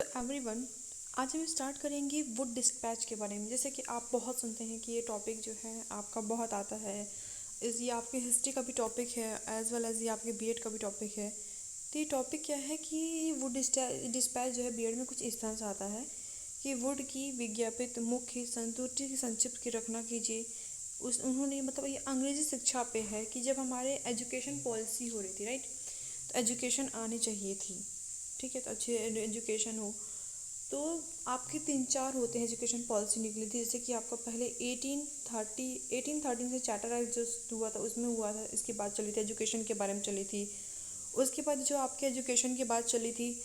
Everyone, आज हम start करेंगे वुड डिस्पैच के बारे में। जैसे कि आप बहुत सुनते हैं कि ये टॉपिक जो है आपका बहुत आता है। ये आपके हिस्ट्री का भी टॉपिक है एज वेल एज ये आपके बीएड का भी टॉपिक है। तो ये टॉपिक क्या है कि वुड डिस्पैच जो है बीएड में कुछ इस तरह से आता है कि वुड की विज्ञापित मुख्य संतुष्टि की संक्षिप्त की रखना कीजिए। उन्होंने मतलब ये अंग्रेजी शिक्षा पे है कि जब हमारे एजुकेशन पॉलिसी हो रही थी, राइट, तो एजुकेशन आनी चाहिए थी। ठीक है, तो अच्छी एजुकेशन हो तो आपके 3-4 होते हैं एजुकेशन पॉलिसी निकली थी। जैसे कि आपका पहले 1813 से चार्टर एक्ट जो हुआ था उसमें हुआ था, इसकी बात चली थी, एजुकेशन के बारे में चली थी। उसके बाद जो आपके एजुकेशन की बात चली थी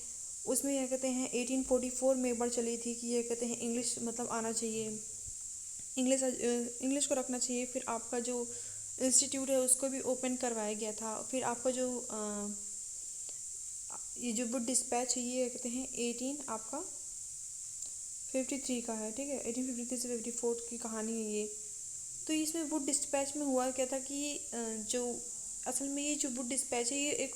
उसमें यह कहते हैं 1844 में एक बार चली थी कि ये कहते हैं इंग्लिश मतलब आना चाहिए, इंग्लिश को रखना चाहिए। फिर आपका जो इंस्टीट्यूट है उसको भी ओपन करवाया गया था। फिर आपका जो ये जो बुक डिस्पैच है ये कहते हैं 1853 का है। ठीक है, 1853 से 54 की कहानी है ये। तो इसमें वुड डिस्पैच में हुआ क्या था कि जो असल में ये जो वुड डिस्पैच है ये एक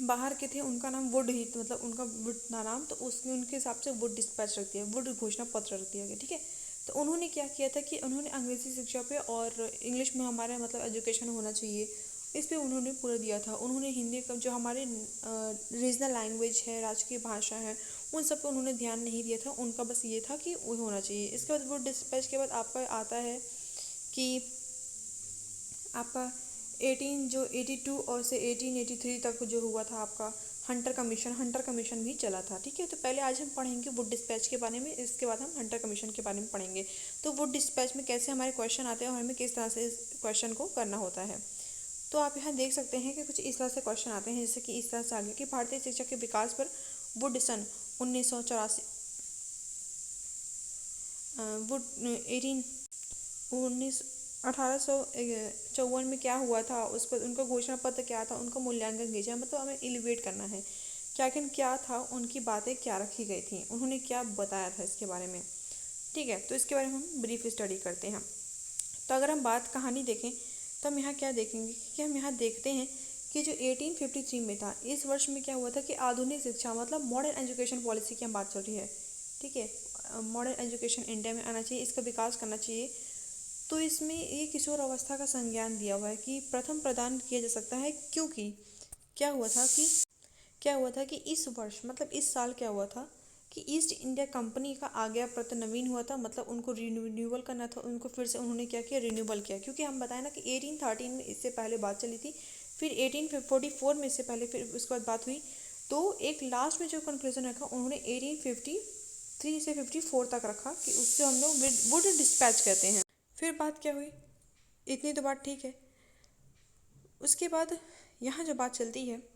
बाहर के थे, उनका नाम वुड ही मतलब उनका वुड था नाम, तो उसने उनके हिसाब से वुड डिस्पैच रख दिया, वुड घोषणा पत्र रख दिया गया। ठीक है, तो उन्होंने क्या किया था कि उन्होंने अंग्रेजी शिक्षा पे और इंग्लिश में हमारे मतलब एजुकेशन होना चाहिए इस पे उन्होंने पूरा दिया था। उन्होंने हिंदी का जो हमारे रीजनल लैंग्वेज है, राजकीय भाषा है, उन सब पे उन्होंने ध्यान नहीं दिया था। उनका बस ये था कि वो होना चाहिए। इसके बाद वुड डिस्पैच के बाद आपका आता है कि आपका 1882 और से 1883 तक जो हुआ था आपका हंटर कमीशन भी चला था। ठीक है, तो पहले आज हम पढ़ेंगे वुड डिस्पैच के बारे में, इसके बाद हम हंटर कमीशन के बारे में पढ़ेंगे। तो वुड डिस्पैच में कैसे हमारे क्वेश्चन आते हैं और हमें किस तरह से इस क्वेश्चन को करना होता है। तो आप यहाँ देख सकते हैं कि कुछ इस तरह से क्वेश्चन आते हैं, जैसे कि इस तरह से आगे कि भारतीय शिक्षा के विकास पर वुड सन 1984 वुड 1854 में क्या हुआ था, उस पर उनका घोषणा पत्र क्या था, उनका मूल्यांकन कीजिए। मतलब हमें इलिवेट करना है क्या क्या था, उनकी बातें क्या रखी गई थी, उन्होंने क्या बताया था इसके बारे में। ठीक है, तो इसके बारे में हम ब्रीफ स्टडी करते हैं। तो अगर हम बात कहानी देखें तो हम यहाँ क्या देखेंगे कि हम यहाँ देखते हैं कि जो 1853 में था, इस वर्ष में क्या हुआ था कि आधुनिक शिक्षा मतलब मॉडर्न एजुकेशन पॉलिसी की हम बात चल रही है। ठीक है, मॉडर्न एजुकेशन इंडिया में आना चाहिए, इसका विकास करना चाहिए। तो इसमें ये किशोर अवस्था का संज्ञान दिया हुआ है कि प्रथम प्रदान किया जा सकता है, क्योंकि क्या हुआ था कि इस वर्ष मतलब इस साल क्या हुआ था कि ईस्ट इंडिया कंपनी का आज्ञा पत्र नवीन हुआ था, मतलब उनको रिन्यूअल करना था, उनको फिर से उन्होंने क्या किया, रिन्यूअल किया। क्योंकि हम बताएं ना कि 1813 में इससे पहले बात चली थी, फिर 1844 में इससे पहले फिर उसके बाद बात हुई। तो एक लास्ट में जो कंक्लूजन रखा उन्होंने 1853 से 54 तक रखा कि उससे हम लोग वुड डिस्पैच कहते हैं। फिर बात क्या हुई, इतनी तो बात ठीक है। उसके बाद यहाँ जो बात चलती है,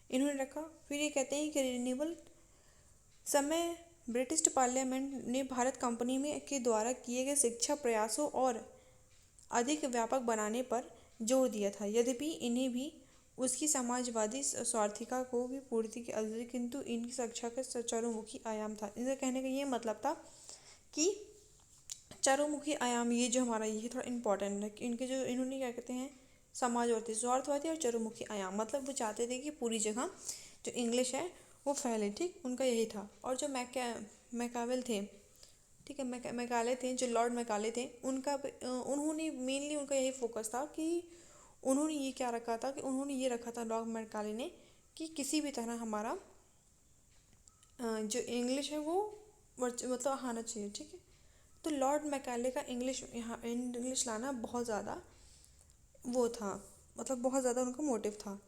इन्होंने रखा, फिर ये कहते हैं कि रिन्यूअल समय ब्रिटिश पार्लियामेंट ने भारत कंपनी में के द्वारा किए गए शिक्षा प्रयासों और अधिक व्यापक बनाने पर जोर दिया था। यद्यपि इन्हें भी उसकी समाजवादी स्वार्थिका को भी पूर्ति की अवधि, किंतु इनकी शिक्षा का चारोमुखी आयाम था। इनका कहने का ये मतलब था कि चारोमुखी आयाम, ये जो हमारा ये थोड़ा इम्पोर्टेंट है कि इनके जो इन्होंने क्या कहते हैं समाजवादी, स्वार्थवादी और चारोमुखी आयाम, मतलब वो चाहते थे कि पूरी जगह जो इंग्लिश है वो फैले। ठीक, उनका यही था। और जो मैकावेल थे, ठीक है, मैकाले थे, जो लॉर्ड मैकाले थे, उनका उन्होंने मेनली उनका यही फोकस था कि उन्होंने ये क्या रखा था कि उन्होंने ये रखा था लॉर्ड मैकाले ने कि किसी भी तरह हमारा जो इंग्लिश है वो मतलब आना चाहिए। ठीक है, तो लॉर्ड मैकाले का इंग्लिश यहाँ इंग्लिश लाना बहुत ज़्यादा वो था, मतलब बहुत ज़्यादा उनका मोटिव था।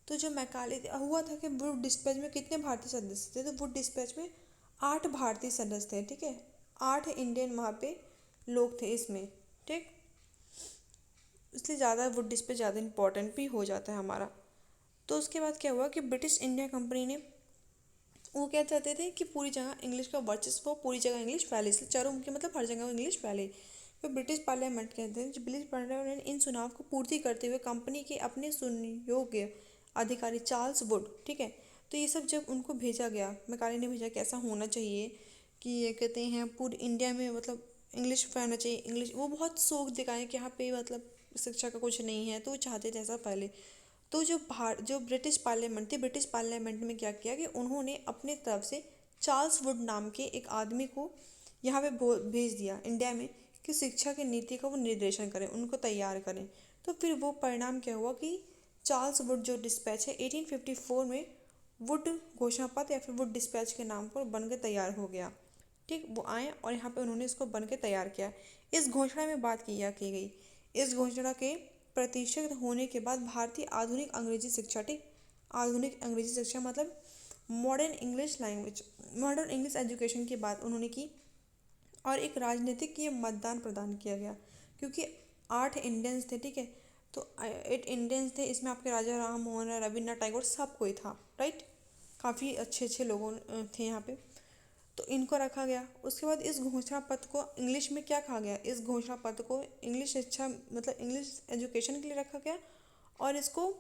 तो जो मैकाले हुआ था कि वुड डिस्पैच में कितने भारतीय सदस्य थे, तो वुड डिस्पैच में 8 भारतीय सदस्य थे। ठीक है, 8 इंडियन वहाँ पे लोग थे इसमें। ठीक, इसलिए ज़्यादा वुड डिस्पैच ज़्यादा इंपॉर्टेंट भी हो जाता है हमारा। तो उसके बाद क्या हुआ कि ब्रिटिश इंडिया कंपनी ने वो क्या चाहते थे कि पूरी जगह इंग्लिश का वर्चस्व हो, पूरी जगह इंग्लिश फैले, इसलिए चारों मुख्य मतलब हर जगह इंग्लिश फैले। फिर ब्रिटिश पार्लियामेंट कहते हैं, जो ब्रिटिश पार्लियामेंट ने इन चुनाव को पूर्ति करते हुए कंपनी के अपने सुनियोग्य अधिकारी चार्ल्स वुड, ठीक है, तो ये सब जब उनको भेजा गया, मैकाले ने भेजा कैसा होना चाहिए कि ये कहते हैं पूरी इंडिया में मतलब इंग्लिश फैलना चाहिए, इंग्लिश, वो बहुत शौक दिखाएं कि यहाँ पे मतलब शिक्षा का कुछ नहीं है, तो वो चाहते थे ऐसा पहले। तो जो ब्रिटिश पार्लियामेंट थी, ब्रिटिश पार्लियामेंट में क्या किया कि उन्होंने अपने तरफ से चार्ल्स वुड नाम के एक आदमी को यहाँ पे भेज दिया इंडिया में कि शिक्षा की नीति का वो निर्देशन करें, उनको तैयार करें। तो फिर वो परिणाम क्या हुआ कि चार्ल्स वुड जो डिस्पैच है 1854 में वुड घोषणा पत्र या फिर वुड डिस्पैच के नाम पर बन के तैयार हो गया। ठीक, वो आए और यहाँ पे उन्होंने इसको बन के तैयार किया। इस घोषणा में बात की गई, इस घोषणा के प्रतिष्ठित होने के बाद भारतीय आधुनिक अंग्रेजी शिक्षा, ठीक, आधुनिक अंग्रेजी शिक्षा मतलब modern English language, modern English education की बात उन्होंने की। और एक राजनीतिक ये मतदान प्रदान किया गया, क्योंकि 8 इंडियंस थे, ठीक है, तो 8 इंडियंस थे, इसमें आपके राजा राम मोहन राय, रविन्द्रनाथ टैगोर, सब कोई था, राइट, काफ़ी अच्छे अच्छे लोगों थे यहाँ पे, तो इनको रखा गया। उसके बाद इस घोषणा पत्र को इंग्लिश में क्या कहा गया, इस घोषणा पत्र को इंग्लिश शिक्षा मतलब इंग्लिश एजुकेशन के लिए रखा गया, और इसको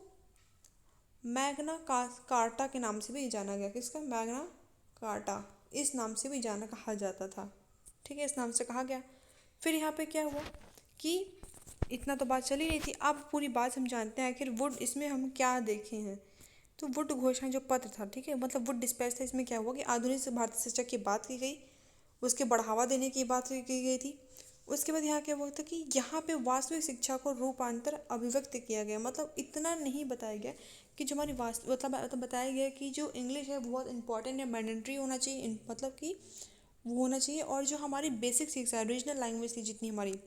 मैग्ना कार्टा के नाम से भी जाना गया। किसका? मैग्ना कार्टा, इस नाम से भी जाना कहा जाता था, ठीक है, इस नाम से कहा गया। फिर यहाँ पे क्या हुआ कि इतना तो बात चली रही थी, अब पूरी बात हम जानते हैं आखिर वुड इसमें हम क्या देखे हैं। तो वुड घोषणा जो पत्र था, ठीक है, मतलब वुड डिस्पैच था, इसमें क्या हुआ कि आधुनिक भारतीय शिक्षा की बात की गई, उसके बढ़ावा देने की बात की गई थी। उसके बाद यहाँ क्या हुआ था कि यहाँ पे वास्तविक शिक्षा को रूपांतर अभिव्यक्त किया गया, मतलब इतना नहीं बताया गया कि जो हमारी मतलब बताया गया कि जो इंग्लिश है बहुत इंपॉर्टेंट है, मैंडेटरी होना चाहिए, मतलब कि वो होना चाहिए, और जो हमारी बेसिक शिक्षा है, रीजनल लैंग्वेज थी जितनी हमारी,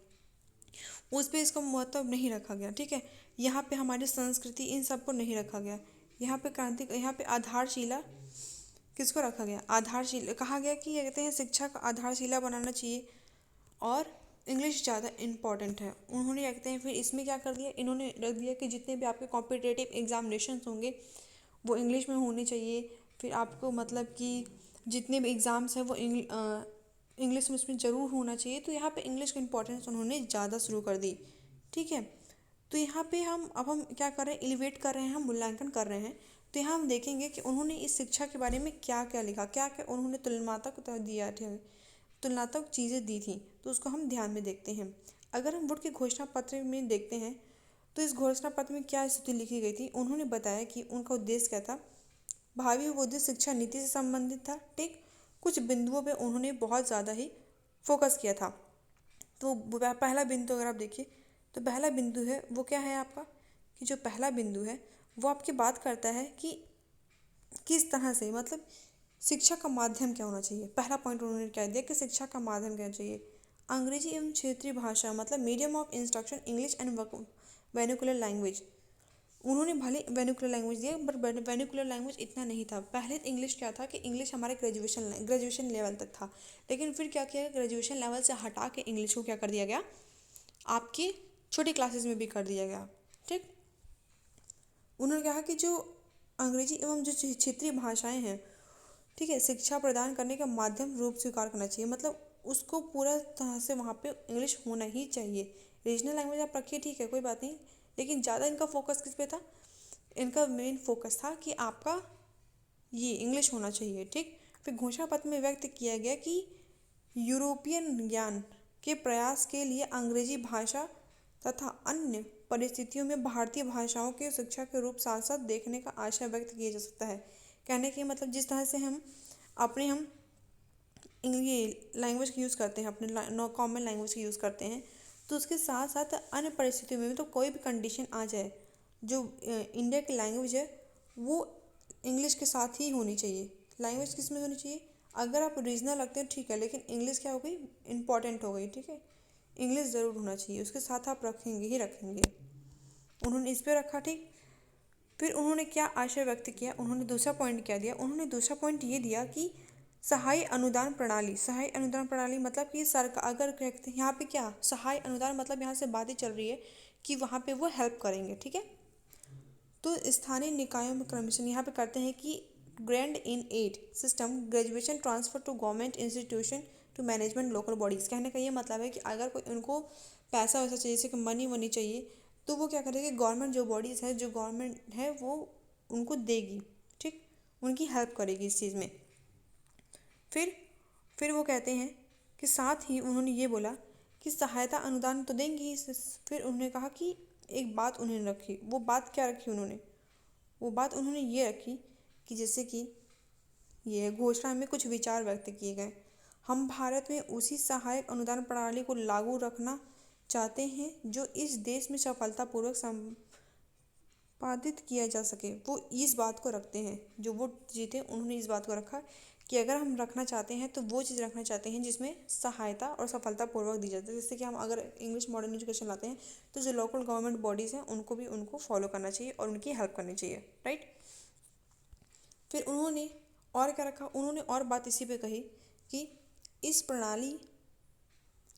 उस पर इसका महत्व नहीं रखा गया, ठीक है। यहाँ पे हमारी संस्कृति, इन सब को नहीं रखा गया। यहाँ पे यहाँ पे आधारशिला किसको रखा गया, आधारशिला कहा गया कि ये कहते हैं शिक्षा का आधारशिला बनाना चाहिए, और इंग्लिश ज़्यादा इम्पॉर्टेंट है। उन्होंने कहते हैं फिर इसमें क्या कर दिया, इन्होंने रख दिया कि जितने भी आपके कॉम्पिटिटिव एग्जामिनेशंस होंगे वो इंग्लिश में होने चाहिए। फिर आपको मतलब कि जितने भी एग्ज़ाम्स हैं वो इंग्लिश में उसमें ज़रूर होना चाहिए। तो यहाँ पे इंग्लिश का इंपॉर्टेंस उन्होंने ज़्यादा शुरू कर दी, ठीक है। तो यहाँ पे हम क्या कर रहे हैं, एलिवेट कर रहे हैं, हम मूल्यांकन कर रहे हैं। तो यहाँ हम देखेंगे कि उन्होंने इस शिक्षा के बारे में क्या क्या लिखा, क्या क्या उन्होंने तुलनात्मक दिया थे, तुलनात्मक चीज़ें दी थी, तो उसको हम ध्यान में देखते हैं। अगर हम वुड के घोषणा पत्र में देखते हैं तो इस घोषणा पत्र में क्या स्थिति लिखी गई थी, उन्होंने बताया कि उनका उद्देश्य क्या था, भावी बौद्धिक शिक्षा नीति से संबंधित था, ठीक। कुछ बिंदुओं पे उन्होंने बहुत ज़्यादा ही फोकस किया था। तो पहला बिंदु अगर आप देखिए तो पहला बिंदु है वो क्या है आपका, कि जो पहला बिंदु है वो आपकी बात करता है कि किस तरह से, मतलब शिक्षा का माध्यम क्या होना चाहिए। पहला पॉइंट उन्होंने क्या दिया कि शिक्षा का माध्यम क्या चाहिए, अंग्रेजी एवं क्षेत्रीय भाषा, मतलब medium of instruction English and vernacular language. उन्होंने भले वर्नाक्युलर लैंग्वेज दिया, बट वर्नाक्युलर लैंग्वेज इतना नहीं था। पहले इंग्लिश क्या था कि इंग्लिश हमारे ग्रेजुएशन लेवल तक था, लेकिन फिर क्या किया, ग्रेजुएशन लेवल से हटा के इंग्लिश को क्या कर दिया गया, आपकी छोटी क्लासेस में भी कर दिया गया, ठीक। उन्होंने कहा कि जो अंग्रेजी एवं जो क्षेत्रीय भाषाएं हैं, ठीक है, शिक्षा प्रदान करने का माध्यम रूप स्वीकार करना चाहिए, मतलब उसको पूरा तरह से वहाँ पे इंग्लिश होना ही चाहिए। रीजनल लैंग्वेज आप रखिए, ठीक है, कोई बात नहीं, लेकिन ज़्यादा इनका फोकस किस पे था, इनका मेन फोकस था कि आपका ये इंग्लिश होना चाहिए, ठीक। फिर घोषणा पत्र में व्यक्त किया गया कि यूरोपियन ज्ञान के प्रयास के लिए अंग्रेजी भाषा तथा अन्य परिस्थितियों में भारतीय भाषाओं के शिक्षा के रूप साथ साथ देखने का आशय व्यक्त किया जा सकता है। कहने के मतलब जिस तरह से हम ये लैंग्वेज का यूज़ करते हैं, अपने कॉमन लैंग्वेज का यूज़ करते हैं, तो उसके साथ साथ अन्य परिस्थितियों में तो कोई भी कंडीशन आ जाए, जो इंडिया की लैंग्वेज है वो इंग्लिश के साथ ही होनी चाहिए। लैंग्वेज किस में होनी चाहिए, अगर आप रीजनल रखते हैं ठीक है, लेकिन इंग्लिश क्या हो गई, इंपॉर्टेंट हो गई, ठीक है, इंग्लिश ज़रूर होना चाहिए, उसके साथ आप रखेंगे ही रखेंगे। उन्होंने इस पर रखा, ठीक। फिर उन्होंने क्या आशय व्यक्त किया, उन्होंने दूसरा पॉइंट क्या दिया, उन्होंने दूसरा पॉइंट ये दिया कि सहाय अनुदान प्रणाली, सहाय अनुदान प्रणाली मतलब कि सरकार अगर कहते हैं यहाँ पे क्या सहाय अनुदान, मतलब यहाँ से बातें चल रही है कि वहाँ पे वो हेल्प करेंगे, ठीक है। तो स्थानीय निकायों में कमीशन यहाँ पे करते हैं कि grant in aid system graduation transfer to government institution to management local bodies. कहने का ये मतलब है कि अगर कोई उनको पैसा वैसा चाहिए, जैसे कि मनी वनी चाहिए, तो वो क्या करेगी, गवर्नमेंट जो बॉडीज़ है, जो गवर्नमेंट है वो उनको देगी, ठीक, उनकी हेल्प करेगी इस चीज़ में। फिर वो कहते हैं कि साथ ही उन्होंने ये बोला कि सहायता अनुदान तो देंगे ही। फिर उन्होंने कहा कि एक बात उन्होंने रखी। वो बात क्या रखी उन्होंने? वो बात उन्होंने ये रखी कि जैसे कि ये घोषणा में कुछ विचार व्यक्त किए गए। हम भारत में उसी सहायक अनुदान प्रणाली को लागू रखना चाहते हैं जो इस देश में सफलतापूर्वक संपादित किया जा सके। वो इस बात को रखते हैं, जो वो जीते उन्होंने इस बात को रखा कि अगर हम रखना चाहते हैं तो वो चीज़ रखना चाहते हैं जिसमें सहायता और सफलतापूर्वक दी जाती है। जैसे कि हम अगर इंग्लिश मॉडर्न एजुकेशन लाते हैं तो जो लोकल गवर्नमेंट बॉडीज़ हैं उनको फॉलो करना चाहिए और उनकी हेल्प करनी चाहिए, राइट। फिर उन्होंने और क्या रखा? उन्होंने और बात इसी पे कही कि इस प्रणाली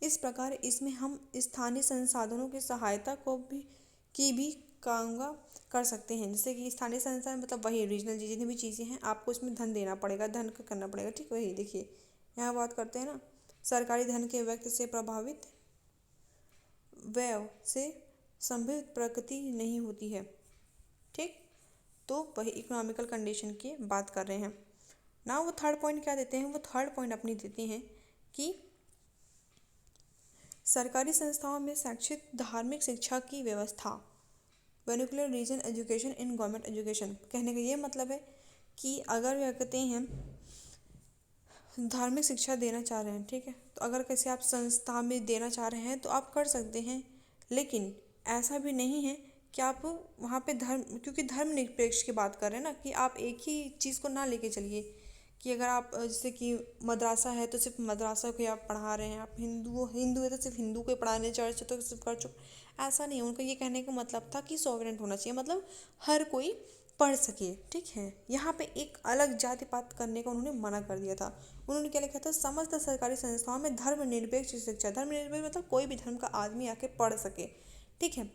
इस प्रकार इसमें हम स्थानीय संसाधनों की सहायता की भी कामगा कर सकते हैं। जैसे कि स्थानीय संसाधन मतलब वही रीजनल जितनी भी चीज़ें हैं आपको इसमें धन देना पड़ेगा, धन का करना पड़ेगा, ठीक। वही देखिए यहाँ बात करते हैं ना, सरकारी धन के व्यक्ति से प्रभावित व्यय से संभावित प्रगति नहीं होती है, ठीक। तो वही इकोनॉमिकल कंडीशन की बात कर रहे हैं ना। वो थर्ड पॉइंट क्या देते हैं? वो थर्ड पॉइंट अपनी देते हैं कि सरकारी संस्थाओं में शैक्षिक धार्मिक शिक्षा की व्यवस्था, vernacular region education in government education. कहने का ये मतलब है कि अगर क्या कहते हैं धार्मिक शिक्षा देना चाह रहे हैं, ठीक है, तो अगर किसी आप संस्था में देना चाह रहे हैं तो आप कर सकते हैं, लेकिन ऐसा भी नहीं है कि आप वहाँ पे धर्म, क्योंकि धर्मनिरपेक्ष की बात कर रहे हैं ना, कि आप एक ही चीज़ को ना लेके चलिए कि अगर आप जैसे कि मदरसा है तो सिर्फ मदरसा को ही आप पढ़ा रहे हैं, आप हिंदू है तो सिर्फ हिंदू को ही पढ़ाने, चर्च है तो सिर्फ चर्च। ऐसा नहीं है। उनका ये कहने का मतलब था कि सॉवरेंट होना चाहिए, मतलब हर कोई पढ़ सके, ठीक है। यहाँ पे एक अलग जाति पात करने का उन्होंने मना कर दिया था। उन्होंने क्या लिखा था? समस्त सरकारी संस्थाओं में धर्मनिरपेक्ष शिक्षा, धर्मनिरपेक्ष मतलब कोई भी धर्म का आदमी आके पढ़ सके, ठीक है।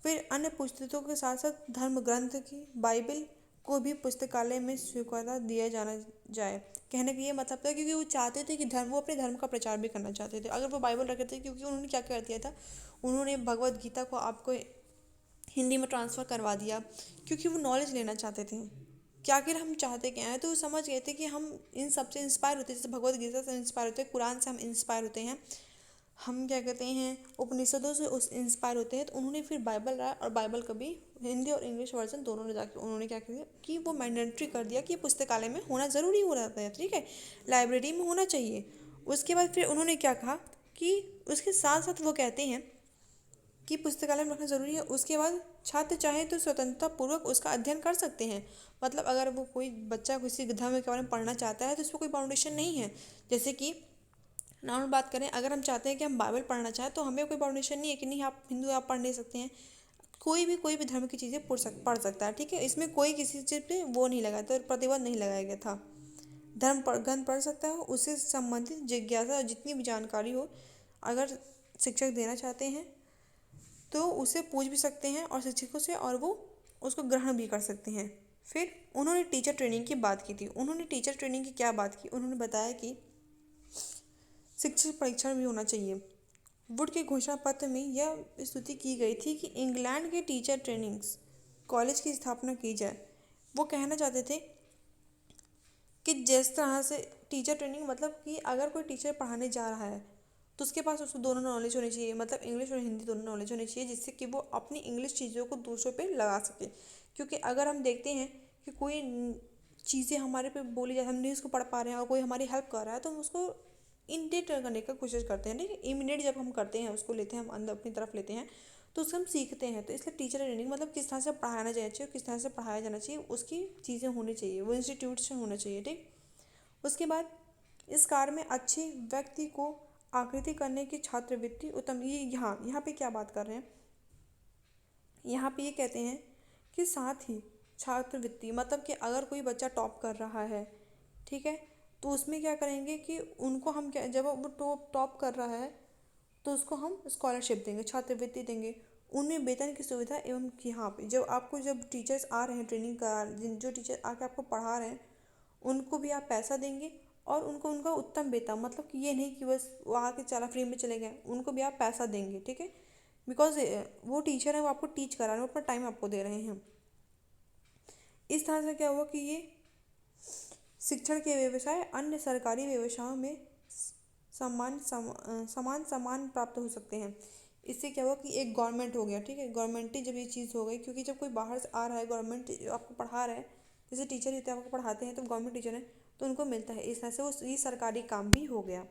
फिर अन्य पुस्तकों के साथ साथ धर्म ग्रंथ की बाइबल को भी पुस्तकालय में स्वीकार्यता दिया जाना जाए। कहने का ये मतलब था क्योंकि वो चाहते थे कि वो अपने धर्म का प्रचार भी करना चाहते थे अगर वो बाइबल रखे थे, क्योंकि उन्होंने क्या कर दिया था, उन्होंने भगवत गीता को आपको हिंदी में ट्रांसफ़र करवा दिया क्योंकि वो नॉलेज लेना चाहते थे कि आखिर हम चाहते क्या हैं। तो वो समझ गए थे कि हम इन सब से इंस्पायर होते हैं, जैसे भगवत गीता से इंस्पायर होते हैं, कुरान से हम इंस्पायर होते हैं, हम क्या कहते हैं उपनिषदों से उस इंस्पायर होते हैं। तो उन्होंने फिर बाइबल लाया और बाइबल का भी हिंदी और इंग्लिश वर्जन दोनों ने जाके उन्होंने क्या किया कि वो मैंडेटरी कर दिया कि पुस्तकालय में होना ज़रूरी हो रहा है, ठीक है, लाइब्रेरी में होना चाहिए। उसके बाद फिर उन्होंने क्या कहा कि उसके साथ साथ वो कहते हैं कि पुस्तकालय में रखना ज़रूरी है। उसके बाद छात्र चाहे तो स्वतंत्रता पूर्वक उसका अध्ययन कर सकते हैं। मतलब अगर वो कोई बच्चा किसी धर्म के बारे में पढ़ना चाहता है तो उसको कोई बाउंडेशन नहीं है। जैसे कि नॉर्मल बात करें, अगर हम चाहते हैं कि हम बाइबल पढ़ना चाहें तो हमें कोई बाउंडेशन नहीं है कि नहीं आप हिंदू आप पढ़ नहीं सकते हैं। कोई भी धर्म की चीज़ें पढ़ सकता है, ठीक है। इसमें कोई किसी चीज़ पे वो नहीं लगाया था, प्रतिबंध नहीं लगाया गया था। ग्रंथ पढ़ सकता है, उससे संबंधित जिज्ञासा जितनी भी जानकारी हो अगर शिक्षक देना चाहते हैं तो उसे पूछ भी सकते हैं और शिक्षकों से, और वो उसको ग्रहण भी कर सकते हैं। फिर उन्होंने टीचर ट्रेनिंग की बात की थी। उन्होंने टीचर ट्रेनिंग की क्या बात की? उन्होंने बताया कि शिक्षक परीक्षण भी होना चाहिए। वुड के घोषणा पत्र में यह स्तुति की गई थी कि इंग्लैंड के टीचर ट्रेनिंग्स कॉलेज की स्थापना की जाए। वो कहना चाहते थे कि जिस तरह से टीचर ट्रेनिंग मतलब कि अगर कोई टीचर पढ़ाने जा रहा है तो उसके पास उसको दोनों नॉलेज होनी चाहिए, मतलब इंग्लिश और हिंदी दोनों नॉलेज होनी चाहिए, जिससे कि वो अपनी इंग्लिश चीज़ों को दूसरों पे लगा सके। क्योंकि अगर हम देखते हैं कि कोई चीज़ें हमारे पे बोली जाए, हम नहीं उसको पढ़ पा रहे हैं और कोई हमारी हेल्प कर रहा है तो हम उसको इमिडिएट करने का कोशिश करते हैं, ठीक है। इमिडिएट जब हम करते हैं उसको लेते हैं हम अंदर अपनी तरफ लेते हैं तो उससे हम सीखते हैं। तो इसलिए टीचर ट्रेनिंग मतलब किस तरह से पढ़ाना चाहिए, किस तरह से पढ़ाया जाना चाहिए, उसकी चीज़ें होनी चाहिए, वो इंस्टीट्यूट से होना चाहिए, ठीक। उसके बाद इस कार्य में अच्छे व्यक्ति को आकृति करने की छात्रवृत्ति उत्तम। ये यहाँ पे क्या बात कर रहे हैं? यहाँ पे ये कहते हैं कि साथ ही छात्रवृत्ति मतलब कि अगर कोई बच्चा टॉप कर रहा है, ठीक है, तो उसमें क्या करेंगे कि उनको हम क्या, जब वो टॉप कर रहा है तो उसको हम स्कॉलरशिप देंगे, छात्रवृत्ति देंगे। उनमें वेतन की सुविधा एवं कि यहाँ पे जब टीचर्स आ रहे हैं ट्रेनिंग का, जो टीचर आके आपको पढ़ा रहे हैं उनको भी आप पैसा देंगे और उनको उनका उत्तम वेतन, मतलब कि ये नहीं कि बस वो आके चला फ्री में चले गए, उनको भी आप पैसा देंगे, ठीक है। बिकॉज वो टीचर है, वो आपको टीच करा रहे हैं, वो अपना टाइम आपको दे रहे हैं। इस तरह से क्या हुआ कि ये शिक्षण के व्यवसाय अन्य सरकारी व्यवसायों में समान सम्मान प्राप्त हो सकते हैं। इससे क्या हुआ कि एक गवर्नमेंट हो गया, ठीक है, गवर्नमेंटी जब ये चीज़ हो गई, क्योंकि जब कोई बाहर से आ रहा है, गवर्नमेंट आपको पढ़ा रहा है, जैसे टीचर होते हैं आपको पढ़ाते हैं तो गवर्नमेंट टीचर है तो उनको मिलता है, इस तरह से वो ये सरकारी काम भी हो गया।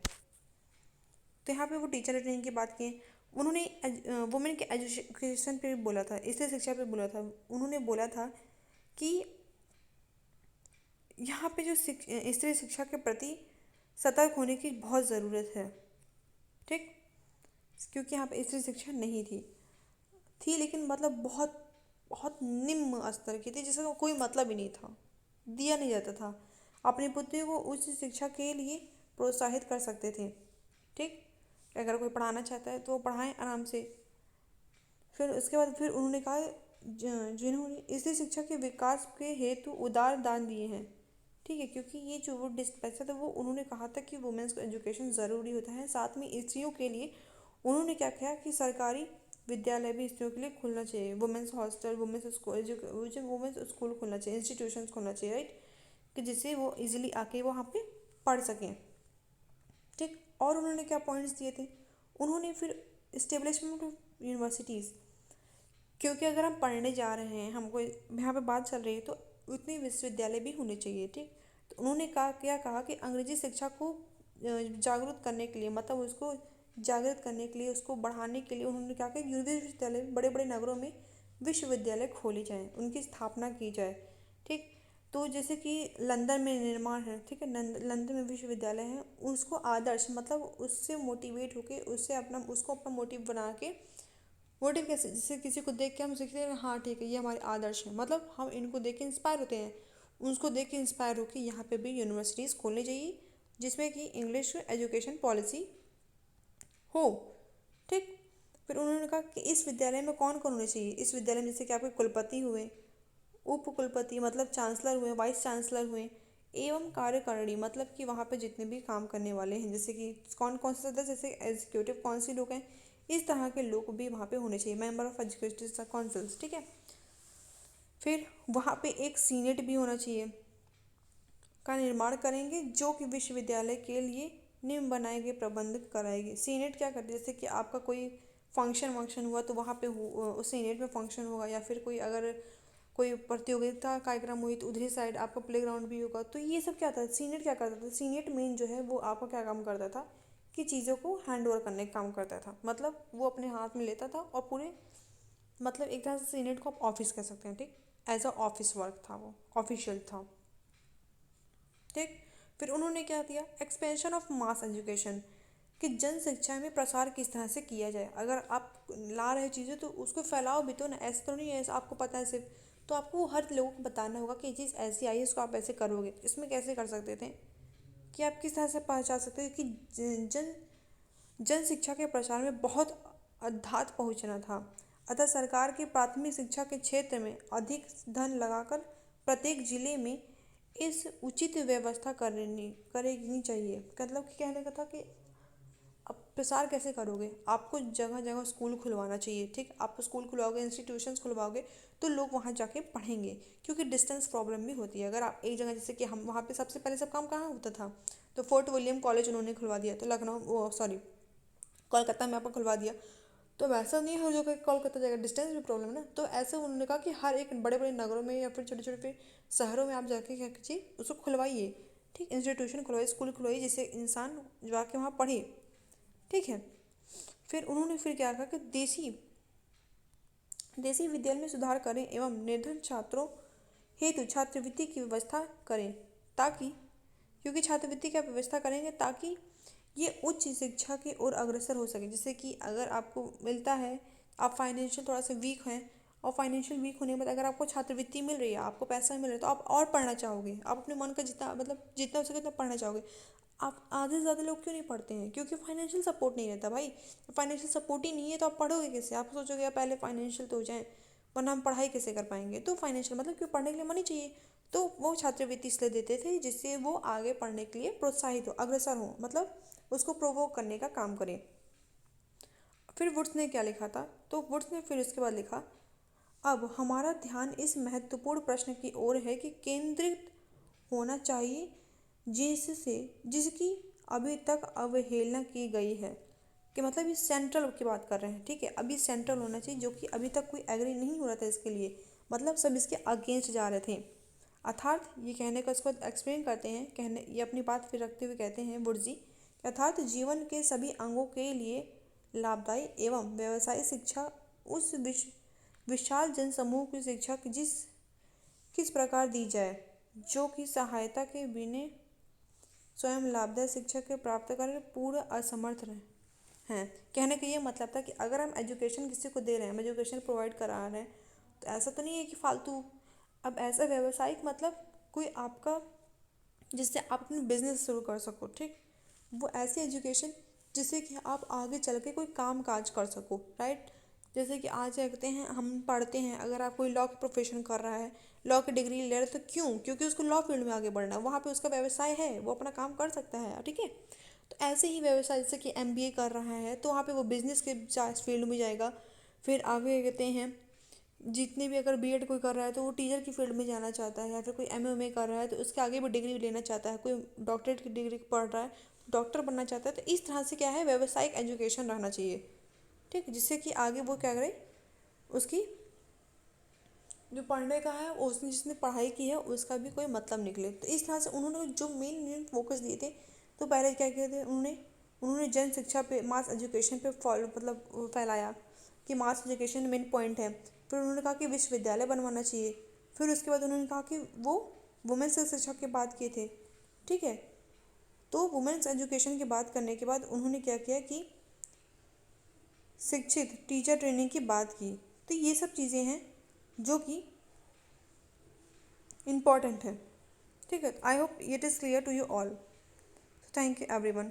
तो यहाँ पे वो टीचर ट्रेनिंग की बात की, उन्होंने वुमेन के एजुकेशन पे भी बोला था, स्त्री शिक्षा पे बोला था। उन्होंने बोला था कि यहाँ पे जो स्त्री शिक्षा के प्रति सतर्क होने की बहुत ज़रूरत है, ठीक, क्योंकि यहाँ पे स्त्री शिक्षा नहीं थी लेकिन मतलब बहुत बहुत निम्न स्तर की थी, जिसका कोई मतलब ही नहीं था, दिया नहीं जाता था। अपनी पुत्री को उच्च शिक्षा के लिए प्रोत्साहित कर सकते थे, ठीक, अगर कोई पढ़ाना चाहता है तो वो पढ़ाएं आराम से। फिर उसके बाद फिर उन्होंने कहा जिन्होंने स्त्री शिक्षा के विकास के हेतु उदार दान दिए हैं, ठीक है, क्योंकि ये जो वो पैसा था वो उन्होंने कहा था कि वुमेन्स को एजुकेशन ज़रूरी होता है, साथ में स्त्रियों के लिए उन्होंने क्या किया कि सरकारी विद्यालय भी स्त्रियों के लिए खुलना चाहिए, women's hostel, women's school, women's school खुलना चाहिए, इंस्टीट्यूशन खुलना चाहिए, राइट, कि जिससे वो इजीली आके वहाँ पे पढ़ सकें, ठीक। और उन्होंने क्या पॉइंट्स दिए थे, उन्होंने फिर इस्टेब्लिशमेंट ऑफ यूनिवर्सिटीज़, क्योंकि अगर हम पढ़ने जा रहे हैं, हमको यहाँ पे बात चल रही है तो उतने विश्वविद्यालय भी होने चाहिए, ठीक। तो उन्होंने कहा कि अंग्रेजी शिक्षा को जागरूक करने के लिए, मतलब उसको जागृत करने के लिए, उसको बढ़ाने के लिए उन्होंने क्या किया, विश्वविद्यालय बड़े बड़े नगरों में विश्वविद्यालय खोले जाएँ, उनकी स्थापना की जाए, ठीक। तो जैसे कि लंदन में निर्माण है, ठीक है, लंदन में विश्वविद्यालय है, उसको आदर्श, मतलब उससे मोटिवेट होके, उससे उसको अपना मोटिव बना के, मोटिव कैसे, जैसे किसी को देख के हम सीखते हैं, हाँ ठीक है ये हमारे आदर्श है, मतलब हम इनको देख के इंस्पायर होते हैं, उसको देख के इंस्पायर होकर यहाँ पे भी यूनिवर्सिटीज़ खोलनी चाहिए जिसमें कि इंग्लिश एजुकेशन पॉलिसी हो, ठीक। फिर उन्होंने कहा कि इस विद्यालय में कौन कौन होने चाहिए, इस विद्यालय में जैसे कि आपके कुलपति हुए, उप कुलपति मतलब चांसलर हुए, वाइस चांसलर हुए, एवं कार्यकारिणी मतलब कि वहाँ पे जितने भी काम करने वाले हैं, जैसे कि कौन कौन से सदस्य, जैसे एग्जीक्यूटिव काउंसिल लोग हैं, इस तरह के लोग भी वहाँ पे होने चाहिए, मेंबर ऑफ एजुकेटिव काउंसिल्स, ठीक है। फिर वहाँ पे एक सीनेट भी होना चाहिए, का निर्माण करेंगे जो कि विश्वविद्यालय के लिए नियम बनाए गए प्रबंध कराएगी। सीनेट क्या करती है, जैसे कि आपका कोई फंक्शन हुआ तो वहाँ पे उस सीनेट में फंक्शन होगा, या फिर कोई अगर कोई प्रतियोगिता कार्यक्रम हुई तो उधरी साइड आपका प्लेग्राउंड भी होगा। तो ये सब क्या था, सीनेट क्या करता था, सीनेट मेन जो है वो आपका क्या काम करता था कि चीज़ों को हैंड ओवर करने का काम करता था, मतलब वो अपने हाथ में लेता था और पूरे, मतलब एक तरह से सीनेट को आप ऑफिस कह सकते हैं, ठीक, एज अ ऑफिस वर्क था, वो ऑफिशियल था, ठीक। फिर उन्होंने क्या दिया, एक्सपेंशन ऑफ मास एजुकेशन, कि जन शिक्षा में प्रसार किस तरह से किया जाए, अगर आप ला रहे चीज़ें तो उसको फैलाओ भी तो ना, ऐसे तो नहीं है ऐसा आपको पता है सिर्फ, तो आपको हर लोगों को बताना होगा कि ये चीज़ ऐसी आई है, इसको आप ऐसे करोगे। इसमें कैसे कर सकते थे कि आप किस तरह से पहुँचा सकते थे कि जन जन शिक्षा के प्रसार में बहुत अधात पहुँचना था, अतः सरकार की प्राथमिक शिक्षा के क्षेत्र में अधिक धन लगाकर प्रत्येक जिले में इस उचित व्यवस्था करेगी चाहिए। मतलब कि कहने का था कि अब प्रसार कैसे करोगे, आपको जगह जगह स्कूल खुलवाना चाहिए, ठीक, आप स्कूल खुलवाओगे, इंस्टीट्यूशंस खुलवाओगे तो लोग वहाँ जाके पढ़ेंगे, क्योंकि डिस्टेंस प्रॉब्लम भी होती है। अगर आप एक जगह, जैसे कि हम वहाँ पे सबसे पहले सब काम कहाँ होता था, तो फोर्ट विलियम कॉलेज उन्होंने खुलवा दिया, तो लखनऊ, सॉरी, कोलकाता में आपको खुलवा दिया, तो वैसा नहीं हो जो कि कोलकाता जाएगा, डिस्टेंस भी प्रॉब्लम है ना। तो ऐसे उन्होंने कहा कि हर एक बड़े बड़े नगरों में या फिर छोटे छोटे शहरों में आप जाके क्या कीजिए, उसको खुलवाइए, ठीक, इंस्टीट्यूशन खुलवाइए, स्कूल खुलवाइए, जिससे इंसान जाके वहाँ पढ़े, ठीक है। फिर उन्होंने फिर क्या कहा कि देसी देसी विद्यालय में सुधार करें एवं निर्धन छात्रों हेतु छात्रवृत्ति की व्यवस्था करें, ताकि, क्योंकि छात्रवृत्ति की व्यवस्था करेंगे ताकि ये उच्च शिक्षा की ओर अग्रसर हो सके। जैसे कि अगर आपको मिलता है, आप फाइनेंशियल थोड़ा सा वीक हैं, और फाइनेंशियल वीक होने के बाद अगर आपको छात्रवृत्ति मिल रही है, आपको पैसा मिल रहा है, तो आप और पढ़ना चाहोगे, आप अपने मन का जितना, मतलब जितना हो सके उतना पढ़ना चाहोगे। आप आधे से ज़्यादा लोग क्यों नहीं पढ़ते हैं, क्योंकि फाइनेंशियल सपोर्ट नहीं रहता भाई। फाइनेंशियल सपोर्ट ही नहीं है तो आप पढ़ोगे कैसे, आप सोचोगे यार पहले फाइनेंशियल तो हो जाए, वरना हम पढ़ाई कैसे कर पाएंगे। तो फाइनेंशियल मतलब क्यों, पढ़ने के लिए मनी चाहिए, तो वो छात्रवृत्ति इसलिए देते थे जिससे वो आगे पढ़ने के लिए प्रोत्साहित हो, अग्रसर हो, मतलब उसको प्रोवोक करने का काम करें। फिर वुड्स ने क्या लिखा था, तो वुड्स ने फिर उसके बाद लिखा, अब हमारा ध्यान इस महत्वपूर्ण प्रश्न की ओर है कि केंद्रित होना चाहिए जिसकी अभी तक अवहेलना की गई है। कि मतलब ये सेंट्रल की बात कर रहे हैं, ठीक है। अभी सेंट्रल होना चाहिए, जो कि अभी तक कोई एग्री नहीं हो रहा था इसके लिए, मतलब सब इसके अगेंस्ट जा रहे थे। अर्थात ये कहने का, इसको एक्सप्लेन करते हैं, कहने ये अपनी बात फिर रखते हुए कहते हैं बुर्जी, अर्थात जीवन के सभी अंगों के लिए लाभदायी एवं व्यवसायिक शिक्षा उस विशाल जनसमूह की शिक्षा की किस प्रकार दी जाए जो कि सहायता के बिना स्वयं लाभदायक शिक्षा के प्राप्त करने में पूरा असमर्थ हैं। कहने का ये मतलब था कि अगर हम एजुकेशन किसी को दे रहे हैं, हम एजुकेशन प्रोवाइड करा रहे हैं, तो ऐसा तो नहीं है कि फालतू। अब ऐसा व्यवसायिक मतलब कोई आपका, जिससे आप अपनी बिजनेस शुरू कर सको, ठीक। वो ऐसी एजुकेशन जिससे कि आप आगे चल के कोई काम काज कर सको, राइट। जैसे कि आज कहते हैं, हम पढ़ते हैं, अगर आप कोई लॉ की प्रोफेशन कर रहा है, लॉ की डिग्री ले रहा है, तो क्यों? क्योंकि उसको लॉ फील्ड में आगे बढ़ना है, वहाँ पे उसका व्यवसाय है, वो अपना काम कर सकता है, ठीक है। तो ऐसे ही व्यवसाय, जैसे कि एमबीए कर रहा है तो वहाँ पे वो बिजनेस के फील्ड में जाएगा। फिर आगे कहते हैं, जितने भी अगर बीएड कोई कर रहा है तो वो टीचर की फील्ड में जाना चाहता है, या फिर कोई एमए कर रहा है तो उसके आगे भी डिग्री लेना चाहता है, कोई डॉक्टरेट की डिग्री पढ़ रहा है, डॉक्टर बनना चाहता है। तो इस तरह से क्या है, व्यावसायिक एजुकेशन रहना चाहिए, ठीक है, जिससे कि आगे वो क्या करे, उसकी जो पढ़ने का है, उसने जिसने पढ़ाई की है उसका भी कोई मतलब निकले। तो इस तरह से उन्होंने जो मेन फोकस दिए थे, तो पहले क्या किए थे उन्होंने, जन शिक्षा पे, मास एजुकेशन पे फॉलो मतलब फैलाया कि मास एजुकेशन मेन पॉइंट है। फिर उन्होंने कहा कि विश्वविद्यालय बनवाना चाहिए। फिर उसके बाद उन्होंने कहा कि वो वुमेन्स शिक्षा की बात किए थे, ठीक है। तो वुमेन्स एजुकेशन की बात करने के बाद उन्होंने क्या किया कि शिक्षित टीचर ट्रेनिंग की बात की। तो ये सब चीज़ें हैं जो कि इम्पॉर्टेंट है, ठीक है। I hope it is clear to you all. Thank you everyone.